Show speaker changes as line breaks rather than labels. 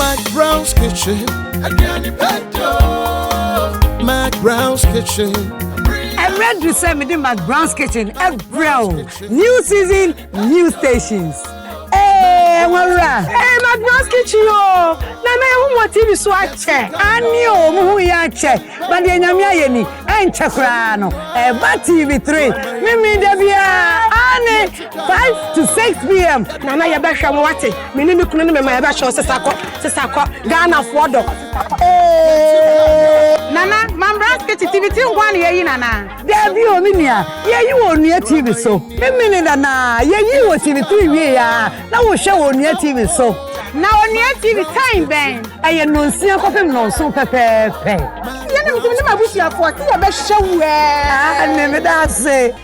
McBrown's kitchen. McBrown's kitchen.
I read the same in McBrown's kitchen. New season, new stations. Hey, McBrown's kitchen. Oh, na want TV so I check. I knew who ya check, but the Namia Yeni and Chakrano. But TV3. Mimi Debia. 5 to 6 p.m. Nana Yabasha Wati. Minimi Kunumi, my Basho Sasako, Ghana Fodo. Nana, McBrown's kitchen TV2 1 year, Nana. There be Ominia. Yeah, you on your TV so. Minute, Nana. Yeah, you were TV3 year. Now we show on your TV so. Now on your TV time, Ben. I am no see a coffin no so pepe. You know, I'm going to have 40 show. I never that say.